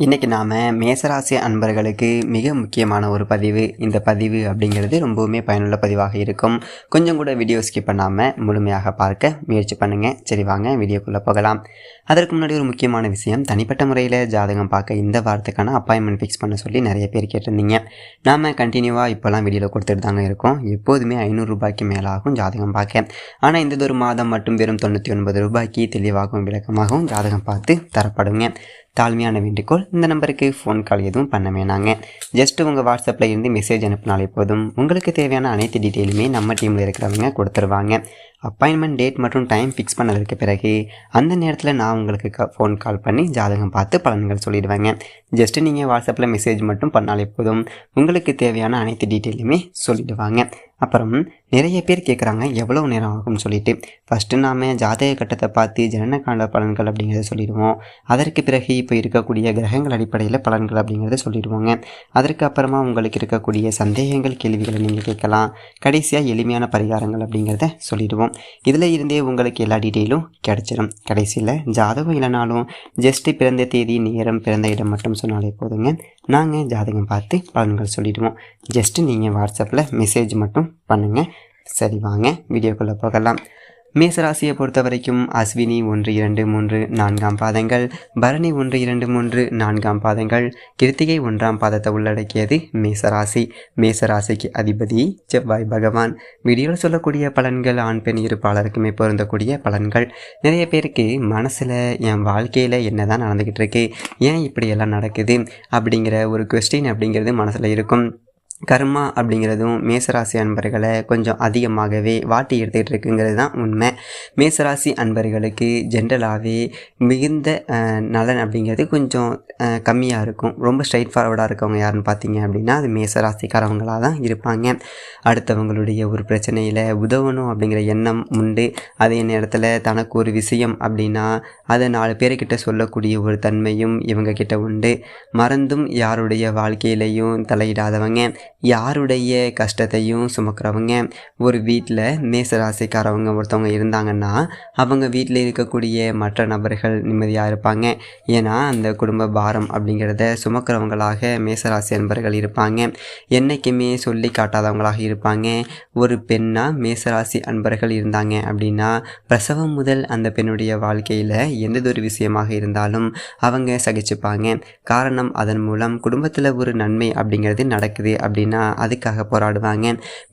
இன்றைக்கி நாம் மேசராசி அன்பர்களுக்கு மிக முக்கியமான ஒரு பதிவு. இந்த பதிவு அப்படிங்கிறது ரொம்பவுமே பயனுள்ள பதிவாக இருக்கும். கொஞ்சம் கூட வீடியோ ஸ்கிப் பண்ணாமல் முழுமையாக பார்க்க முயற்சி பண்ணுங்கள். சரி, வாங்க வீடியோக்குள்ளே போகலாம். அதற்கு முன்னாடி ஒரு முக்கியமான விஷயம், தனிப்பட்ட முறையில் ஜாதகம் பார்க்க இந்த வாரத்துக்கான அப்பாயின்மெண்ட் ஃபிக்ஸ் பண்ண சொல்லி நிறைய பேர் கேட்டிருந்தீங்க. நாம் கண்டினியூவாக இப்போலாம் வீடியோவில் கொடுத்துட்டு தாங்க இருக்கோம். எப்போதுமே 500 ரூபாய்க்கு மேலாகும் ஜாதகம் பார்க்க. ஆனால் இந்த ஒரு மாதம் மட்டும் வெறும் 99 ரூபாய்க்கு தெளிவாகவும் விளக்கமாகவும் ஜாதகம் பார்த்து தரப்படுங்க. தாழ்மையான வேண்டுகோள், இந்த நம்பருக்கு ஃபோன் கால் எதுவும் பண்ண வேணாங்க. ஜஸ்ட் உங்கள் வாட்ஸ்அப்பில் இருந்து மெசேஜ் அனுப்பினாலே போதும். உங்களுக்கு தேவையான அனைத்து டீட்டெயிலுமே நம்ம டீமில் இருக்கிறவங்க கொடுத்துருவாங்க. அப்பாயின்மெண்ட் டேட் மற்றும் டைம் ஃபிக்ஸ் பண்ணதுக்கு பிறகு அந்த நேரத்தில் நான் உங்களுக்கு ஃபோன் கால் பண்ணி ஜாதகம் பார்த்து பலன்கள் சொல்லிடுவேங்க. ஜஸ்ட்டு நீங்கள் வாட்ஸ்அப்பில் மெசேஜ் மட்டும் பண்ணாலே போதும். உங்களுக்கு தேவையான அனைத்து டீட்டெயிலுமே சொல்லிடுவாங்க. அப்புறம் நிறைய பேர் கேட்குறாங்க எவ்வளோ நேரம் ஆகும்னு சொல்லிட்டு. ஃபஸ்ட்டு நாம் ஜாதக கட்டத்தை பார்த்து ஜனனகால பலன்கள் அப்படிங்கிறத சொல்லிடுவோம். அதற்கு பிறகு இப்போ இருக்கக்கூடிய கிரகங்கள் அடிப்படையில் பலன்கள் அப்படிங்கிறத சொல்லிடுவோங்க. அதற்கு அப்புறமா உங்களுக்கு இருக்கக்கூடிய சந்தேகங்கள், கேள்விகளை நீங்கள் கேட்கலாம். கடைசியாக எளிமையான பரிகாரங்கள் அப்படிங்கிறத சொல்லிடுவோம். இதில் இருந்தே உங்களுக்கு எல்லா டீட்டெயிலும் கிடச்சிடும். கடைசியில் ஜாதகம் இல்லைனாலும் ஜஸ்ட்டு பிறந்த தேதி, நேரம், பிறந்த இடம் மட்டும் சொன்னாலே போதுங்க. நாங்கள் ஜாதகம் பார்த்து பலன்கள் சொல்லிடுவோம். ஜஸ்ட்டு நீங்கள் வாட்ஸ்அப்பில் மெசேஜ் மட்டும் பண்ணுங்கள். சரி, வாங்க வீடியோக்குள்ளே போகலாம். மேசராசியை பொறுத்த வரைக்கும் அஸ்வினி 1, 2, 3, 4ஆம் பாதங்கள், பரணி 1, 2, 3, 4ஆம் பாதங்கள், கிருத்திகை 1ஆம் பாதத்தை உள்ளடக்கியது மேசராசி. மேசராசிக்கு அதிபதி செவ்வாய் பகவான். வீடியோவில் சொல்லக்கூடிய பலன்கள் ஆண் பெண் இருப்பாளருக்குமே பொருந்தக்கூடிய பலன்கள். நிறைய பேருக்கு மனசில் என் வாழ்க்கையில் என்ன தான் நடந்துக்கிட்டு இருக்கு, ஏன் இப்படியெல்லாம் நடக்குது அப்படிங்கிற ஒரு கொஸ்டின் அப்படிங்கிறது மனசில் இருக்கும். கர்மா அப்படிங்கிறதும் மேசராசி அன்பர்களை கொஞ்சம் அதிகமாகவே வாட்டி எடுத்துக்கிட்டு இருக்குங்கிறது தான் உண்மை. மேசராசி அன்பர்களுக்கு ஜென்ரலாகவே மிகுந்த நலன் அப்படிங்கிறது கொஞ்சம் கம்மியாக இருக்கும். ரொம்ப ஸ்ட்ரைட் ஃபார்வர்டாக இருக்கவங்க யாருன்னு பார்த்தீங்க அப்படின்னா அது மேசராசிக்காரவங்களாக தான் இருப்பாங்க. அடுத்தவங்களுடைய ஒரு பிரச்சனையில் உதவணும் அப்படிங்கிற எண்ணம் உண்டு. அதே நேரத்தில் தனக்கு ஒரு விஷயம் அப்படின்னா அதை 4 பேர்கிட்ட சொல்லக்கூடிய ஒரு தன்மையும் இவங்கக்கிட்ட உண்டு. மறந்தும் யாருடைய வாழ்க்கையிலையும் தலையிடாதவங்க, யாருடைய கஷ்டத்தையும் சுமக்கிறவங்க. ஒரு வீட்டில் மேசராசிக்காரவங்க ஒருத்தவங்க இருந்தாங்கன்னா அவங்க வீட்டில் இருக்கக்கூடிய மற்ற நபர்கள் நிம்மதியாக இருப்பாங்க. ஏன்னா அந்த குடும்ப பாரம் அப்படிங்கிறத சுமக்கிறவங்களாக மேசராசி அன்பர்கள் இருப்பாங்க. என்றைக்குமே சொல்லி காட்டாதவங்களாக இருப்பாங்க. ஒரு பெண்ணாக மேசராசி அன்பர்கள் இருந்தாங்க அப்படின்னா பிரசவம் முதல் அந்த பெண்ணுடைய வாழ்க்கையில் எந்ததொரு விஷயமாக இருந்தாலும் அவங்க சகிச்சுப்பாங்க. காரணம், அதன் மூலம் குடும்பத்தில் ஒரு நன்மை அப்படிங்கிறது நடக்குது அப்படின்னா அதுக்காக போராடுவாங்க.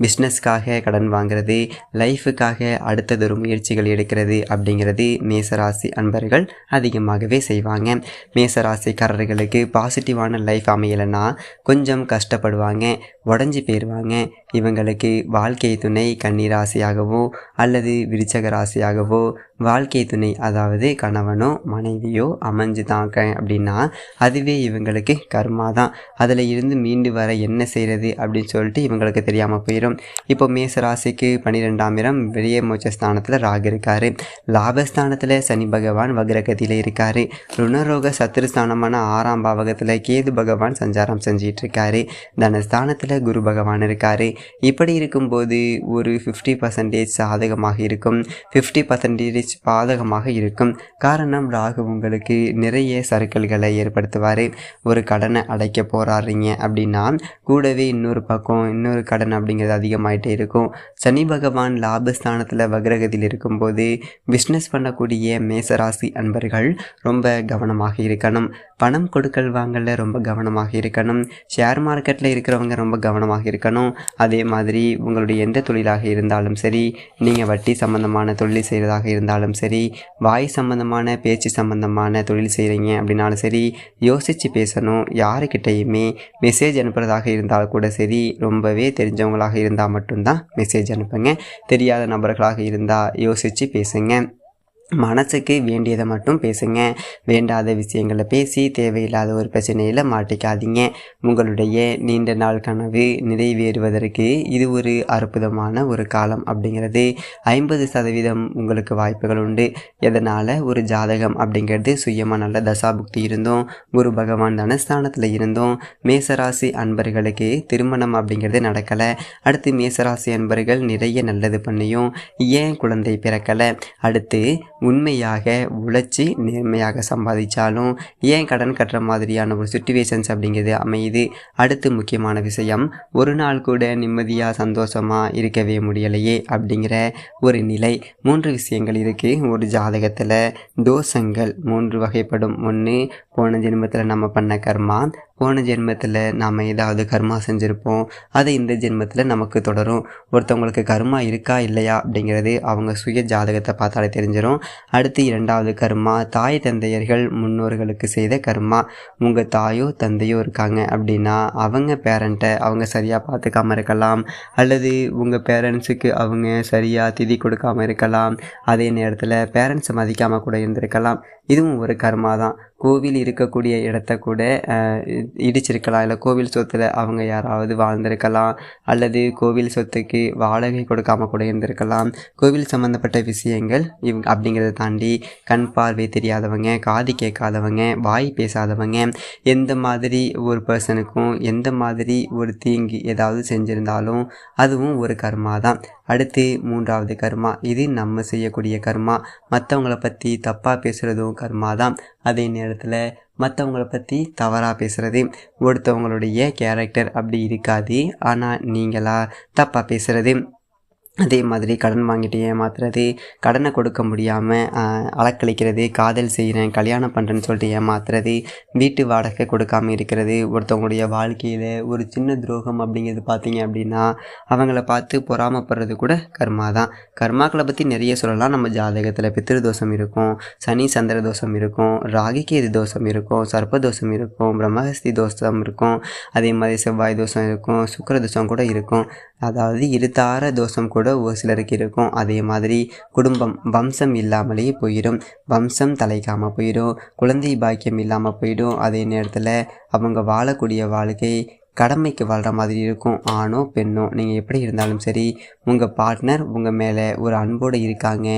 பிஸ்னஸ்க்காக கடன் வாங்கிறது, லைஃபுக்காக அடுத்ததொரு முயற்சிகள் எடுக்கிறது அப்படிங்கிறது மேசராசி அன்பர்கள் அதிகமாகவே செய்வாங்க. மேசராசிக்காரர்களுக்கு பாசிட்டிவான லைஃப் அமையலைன்னா கொஞ்சம் கஷ்டப்படுவாங்க, உடஞ்சி போயிடுவாங்க. இவங்களுக்கு வாழ்க்கை துணை கன்னிராசியாகவோ அல்லது விருச்சக ராசியாகவோ வாழ்க்கை துணை, அதாவது கணவனோ மனைவியோ அமைஞ்சுதாங்க அப்படின்னா அதுவே இவங்களுக்கு கர்மா தான். அதில் இருந்து மீண்டு வர என்ன செய்கிறது அப்படின்னு சொல்லிட்டு இவங்களுக்கு தெரியாமல் போயிடும். இப்போ மேசராசிக்கு 12ஆம் இடம் வெளியே மோட்ச ஸ்தானத்தில் ராகு இருக்கார். லாபஸ்தானத்தில் சனி பகவான் வக்ரகதியில் இருக்கார். ருணரோக சத்துருஸ்தானமான 6ஆம் பாவகத்தில் கேது பகவான் சஞ்சாரம் செஞ்சிட்டு இருக்காரு. தனஸ்தானத்தில் குரு பகவான் இருக்கார். இப்படி இருக்கும்போது ஒரு 50% சாதகமாக இருக்கும், 50% பாதகமாக இருக்கும். காரணம், ராகு உங்களுக்கு நிறைய சறுக்கல்களை ஏற்படுத்துவார். ஒரு கடனை அடைக்க போராடுறீங்க அப்படின்னா கூடவே இன்னொரு கடன் அப்படிங்கிறது அதிகமாகிட்டே இருக்கும். சனி பகவான் லாபஸ்தானத்தில் வக்ரகதியில் இருக்கும்போது பிஸ்னஸ் பண்ணக்கூடிய மேசராசி அன்பர்கள் ரொம்ப கவனமாக இருக்கணும். பணம் கொடுக்கல் வாங்கல ரொம்ப கவனமாக இருக்கணும். ஷேர் மார்க்கெட்டில் இருக்கிறவங்க ரொம்ப கவனமாக இருக்கணும். அதே மாதிரி உங்களுடைய எந்த தொழிலாக இருந்தாலும் சரி, நீங்கள் வட்டி சம்பந்தமான தொழில் செய்கிறதாக இருந்தாலும் சரி, வாய் சம்பந்தமான பேச்சு சம்பந்தமான தொழில் செய்கிறீங்க அப்படின்னாலும் சரி, யோசித்து பேசணும். யாருக்கிட்டையுமே மெசேஜ் அனுப்புறதாக இருந்தால் கூட சரி, ரொம்பவே தெரிஞ்சவங்களாக இருந்தால் மட்டும்தான் மெசேஜ் அனுப்புங்க. தெரியாத நபர்களாக இருந்தால் யோசித்து பேசுங்க. மனசுக்கு வேண்டியதை மட்டும் பேசுங்க. வேண்டாத விஷயங்களை பேசி தேவையில்லாத ஒரு பிரச்சனையில் மாட்டிக்காதீங்க. உங்களுடைய நீண்ட நாள் கனவு நிறைவேறுவதற்கு இது ஒரு அற்புதமான ஒரு காலம் அப்படிங்கிறது 50% உங்களுக்கு வாய்ப்புகள் உண்டு. எதனால், ஒரு ஜாதகம் அப்படிங்கிறது சுயமாக நல்ல தசாபுக்தி இருந்தும் குரு பகவான் தனஸ்தானத்தில் இருந்தும் மேசராசி அன்பர்களுக்கு திருமணம் அப்படிங்கிறது நடக்கலை. அடுத்து மேசராசி அன்பர்கள் நிறைய நல்லது பண்ணியும் ஏன் குழந்தை பிறக்கலை. அடுத்து உண்மையாக உழைச்சி நேர்மையாக சம்பாதிச்சாலும் ஏன் கடன் கட்டுற மாதிரியான ஒரு சிச்சுவேஷன்ஸ் அப்படிங்கிறது அமையுது. அடுத்து முக்கியமான விஷயம், ஒரு நாள் கூட நிம்மதியாக சந்தோஷமாக இருக்கவே முடியலையே அப்படிங்கிற ஒரு நிலை. 3 விஷயங்கள் இருக்குது ஒரு ஜாதகத்தில். தோஷங்கள் 3 வகைப்படும். ஒன்று, போன ஜென்மத்தில் நம்ம பண்ண கர்மா. போன ஜென்மத்தில் நாம் ஏதாவது கர்மா செஞ்சுருப்போம், அது இந்த ஜென்மத்தில் நமக்கு தொடரும். ஒருத்தவங்களுக்கு கர்மா இருக்கா இல்லையா அப்படிங்கிறது அவங்க சுய ஜாதகத்தை பார்த்தாலே தெரிஞ்சிடும். அடுத்து 2வது கர்மா, தாய் தந்தையர்கள் முன்னோர்களுக்கு செய்த கர்மா. உங்கள் தாயோ தந்தையோ இருக்காங்க அப்படின்னா அவங்க பேரண்ட்டை அவங்க சரியாக பார்த்துக்காம இருக்கலாம், அல்லது உங்கள் பேரண்ட்ஸுக்கு அவங்க சரியாக திதி கொடுக்காமல் இருக்கலாம். அதே நேரத்தில் பேரண்ட்ஸை மதிக்காமல் கூட இருந்திருக்கலாம். இதுவும் ஒரு கர்மா தான். கோவில் இருக்கக்கூடிய இடத்த கூட இடிச்சிருக்கலாம், இல்லை கோவில் சொத்தில் அவங்க யாராவது வாழ்ந்திருக்கலாம், அல்லது கோவில் சொத்துக்கு வாடகை கொடுக்காமல் கூட இருந்திருக்கலாம். கோவில் சம்மந்தப்பட்ட விஷயங்கள் அப்படிங்கிறத தாண்டி கண் பார்வை தெரியாதவங்க, காது கேட்காதவங்க, வாய் பேசாதவங்க, எந்த மாதிரி ஒரு பர்சனுக்கும் எந்த மாதிரி ஒரு தீங்கு ஏதாவது செஞ்சுருந்தாலும் அதுவும் ஒரு கர்மா தான். அடுத்து 3வது கர்மா, இது நம்ம செய்யக்கூடிய கர்மா. மற்றவங்கள பற்றி தப்பாக பேசுகிறதும் கர்மா தான். அதே நேரத்தில் மற்றவங்கள பற்றி தவறாக பேசுகிறது. ஒருத்தவங்களுடைய கேரக்டர் அப்படி இருக்காது, ஆனால் நீங்களா தப்பாக பேசுகிறது. அதே மாதிரி கடன் வாங்கிட்டு ஏமாத்துறது, கடனை கொடுக்க முடியாமல் அலக்களிக்கிறது, காதல் செய்கிறேன் கல்யாணம் பண்ணுறேன்னு சொல்லிட்டு ஏமாத்துறது, வீட்டு வாடகை கொடுக்காமல் இருக்கிறது. ஒருத்தவங்களுடைய வாழ்க்கையில் ஒரு சின்ன துரோகம் அப்படிங்கிறது பார்த்தீங்க அப்படின்னா அவங்கள பார்த்து பொறாமப்படுறது கூட கர்மா தான். கர்மாக்களை பற்றி நிறைய சொல்லலாம். நம்ம ஜாதகத்தில் பித்ரு தோஷம் இருக்கும், சனி சந்திர தோஷம் இருக்கும், ராகிகேது தோஷம் இருக்கும், சர்ப்ப தோஷம் இருக்கும், பிரம்மஹஸ்தி தோஷம் இருக்கும், அதே மாதிரி செவ்வாய் தோஷம் இருக்கும், சுக்கிர தோஷம் கூட இருக்கும். அதாவது இருத்தார தோஷம் கூட ஒரு சிலருக்கு இருக்கும். அதே மாதிரி குடும்பம் வம்சம் இல்லாமலே போயிடும், வம்சம் தலைக்காமல் போயிடும், குழந்தை பாக்கியம் இல்லாமல் போயிடும். அதே நேரத்தில் அவங்க வாழக்கூடிய வாழ்க்கை கடமைக்கு வாழ்கிற மாதிரி இருக்கும். ஆணோ பெண்ணோ நீங்கள் எப்படி இருந்தாலும் சரி, உங்கள் பார்ட்னர் உங்கள் மேலே ஒரு அன்போடு இருக்காங்க,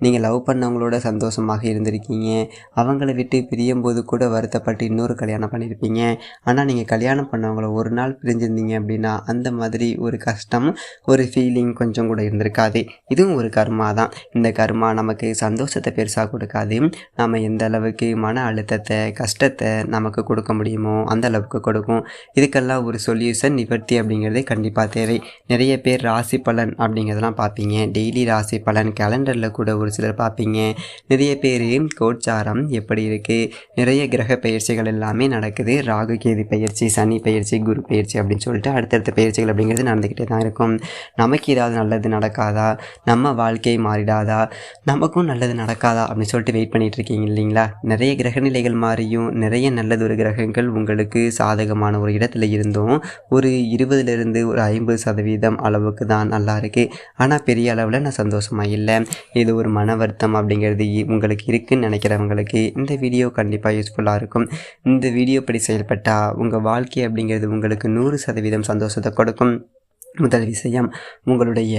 நீங்கள் லவ் பண்ணவங்களோட சந்தோஷமாக இருந்திருக்கீங்க, அவங்கள விட்டு பிரியும்போது கூட வருத்தப்பட்டு இன்னொரு கல்யாணம் பண்ணியிருப்பீங்க. ஆனால் நீங்கள் கல்யாணம் பண்ணவங்கள ஒரு நாள் பிரிஞ்சிருந்தீங்க அப்படின்னா அந்த மாதிரி ஒரு கஷ்டம், ஒரு ஃபீலிங் கொஞ்சம் கூட இருந்திருக்காது. இதுவும் ஒரு கர்மா தான். இந்த கர்மா நமக்கு சந்தோஷத்தை பெருசாக கொடுக்காது. நம்ம எந்த அளவுக்கு மன அழுத்தத்தை கஷ்டத்தை நமக்கு கொடுக்க முடியுமோ அந்த அளவுக்கு கொடுக்கும். இதுக்கெல்லாம் ஒரு சொல்யூஷன், நிவர்த்தி அப்படிங்கிறதே கண்டிப்பாக தேவை. நிறைய பேர் ராசி பலன் அப்படிங்கிறதெல்லாம் பார்ப்பீங்க, டெய்லி ராசி பலன் கேலண்டரில் கூட ஒரு சிலர் பார்ப்பீங்க. நிறைய பேர் கோச்சாரம் எப்படி இருக்குது, நிறைய கிரக பயிற்சிகள் எல்லாமே நடக்குது. ராகு கேது பயிற்சி, சனி பயிற்சி, குரு பயிற்சி அப்படின்னு சொல்லிட்டு அடுத்தடுத்த பயிற்சிகள் அப்படிங்கிறது நடந்துக்கிட்டே தான் இருக்கும். நமக்கு ஏதாவது நல்லது நடக்காதா, நம்ம வாழ்க்கை மாறிடாதா, நமக்கும் நல்லது நடக்காதா அப்படின்னு சொல்லிட்டு வெயிட் பண்ணிகிட்டு இருக்கீங்க இல்லைங்களா. நிறைய கிரகநிலைகள் மாறியும் நிறைய நல்லது ஒரு கிரகங்கள் உங்களுக்கு சாதகமான ஒரு இடத்துல இருந்தும் ஒரு 20லிருந்து ஒரு 50% அளவுக்கு தான் நல்லா இருக்குது. ஆனால் பெரிய அளவில் நான் சந்தோஷமாக இல்லை. இது ஒரு மன வருத்தம் அப்படிங்கிறது உங்களுக்கு இருக்குதுன்னு நினைக்கிறவங்களுக்கு இந்த வீடியோ கண்டிப்பாக யூஸ்ஃபுல்லாக இருக்கும். இந்த வீடியோ படி செயல்பட்டால் உங்கள் வாழ்க்கை அப்படிங்கிறது உங்களுக்கு 100% சந்தோஷத்தை கொடுக்கும். முதல் விஷயம், உங்களுடைய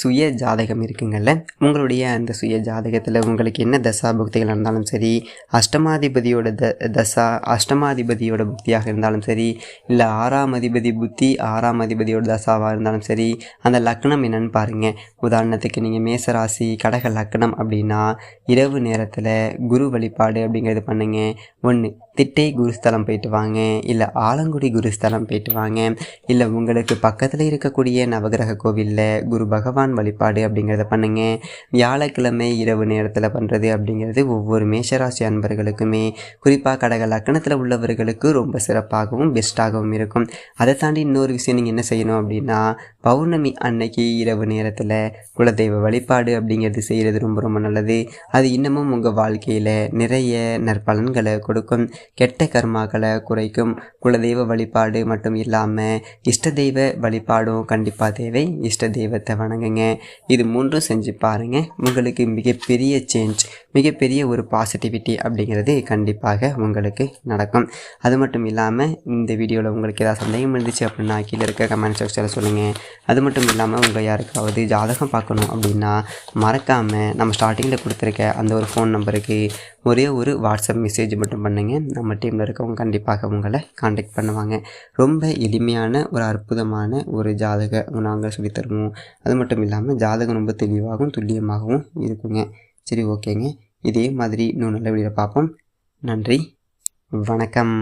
சுய ஜாதகம் இருக்குங்கள்ல, உங்களுடைய அந்த சுய ஜாதகத்தில் உங்களுக்கு என்ன தசா புக்திகள் இருந்தாலும் சரி, அஷ்டமாதிபதியோட தசா அஷ்டமாதிபதியோட புக்தியாக இருந்தாலும் சரி, இல்லை 6ஆம் அதிபதி புத்தி 6ஆம் அதிபதியோட தசாவாக இருந்தாலும் சரி, அந்த லக்னம் என்னன்னு பாருங்கள். உதாரணத்துக்கு நீங்கள் மேசராசி கடக லக்னம் அப்படின்னா இரவு நேரத்தில் குரு வழிபாடு அப்படிங்கிறது பண்ணுங்க. 1 திட்டை குருஸ்தலம் போயிட்டு வாங்க, இல்லை ஆலங்குடி குருஸ்தலம் போயிட்டு வாங்க, இல்லை உங்களுக்கு பக்கத்தில் இருக்கக்கூடிய நவகிரக கோவிலில் குரு பகவான் வழிபாடு அப்படிங்கிறத பண்ணுங்க. வியாழக்கிழமை இரவு நேரத்தில் பண்ணுறது அப்படிங்கிறது ஒவ்வொரு மேஷராசி அன்பர்களுக்குமே, குறிப்பாக கடக லக்கணத்தில் உள்ளவர்களுக்கு ரொம்ப சிறப்பாகவும் பெஸ்ட்டாகவும் இருக்கும். அதை தாண்டி இன்னொரு விஷயம் நீங்கள் என்ன செய்யணும் அப்படின்னா, பௌர்ணமி அன்னைக்கு இரவு நேரத்தில் குலதெய்வ வழிபாடு அப்படிங்கிறது செய்கிறது ரொம்ப ரொம்ப நல்லது. அது இன்னமும் உங்கள் வாழ்க்கையில் நிறைய நற்பலன்களை கொடுக்கும், கெட்ட கர்மாக்களை குறைக்கும். குலதெய்வ வழிபாடு மட்டும் இல்லாமல் இஷ்ட தெய்வ வழிபாடும் கண்டிப்பாக தேவை. இஷ்ட தெய்வத்தை வணங்குங்க. இது 3ம் செஞ்சு பாருங்கள். உங்களுக்கு மிகப்பெரிய சேஞ்ச், மிகப்பெரிய ஒரு பாசிட்டிவிட்டி அப்படிங்கிறது கண்டிப்பாக உங்களுக்கு நடக்கும். அது மட்டும் இல்லாமல் இந்த வீடியோவில் உங்களுக்கு ஏதாவது சந்தேகம் இருந்துச்சு அப்படின்னா கீழே இருக்க கமெண்ட் செக்ஷனில் சொல்லுங்கள். அது மட்டும் இல்லாமல் உங்கள் யாருக்காவது ஜாதகம் பார்க்கணும் அப்படின்னா மறக்காமல் நம்ம ஸ்டார்டிங்கில் கொடுத்துருக்க அந்த ஒரு ஃபோன் நம்பருக்கு ஒரே ஒரு வாட்ஸ்அப் மெசேஜ் மட்டும் பண்ணுங்கள். நம்ம டீமில் இருக்கவங்க கண்டிப்பாக உங்களை காண்டாக்ட் பண்ணுவாங்க. ரொம்ப எளிமையான ஒரு அற்புதமான ஒரு ஜாதகம் நாங்கள் சொல்லித்தருவோம். அது மட்டும் இல்லாமல் ஜாதகம் ரொம்ப தெளிவாகவும் துல்லியமாகவும் இருக்குங்க. சரி ஓகேங்க, இதே மாதிரி இன்னும் நல்ல வீடியோ பார்ப்போம். நன்றி, வணக்கம்.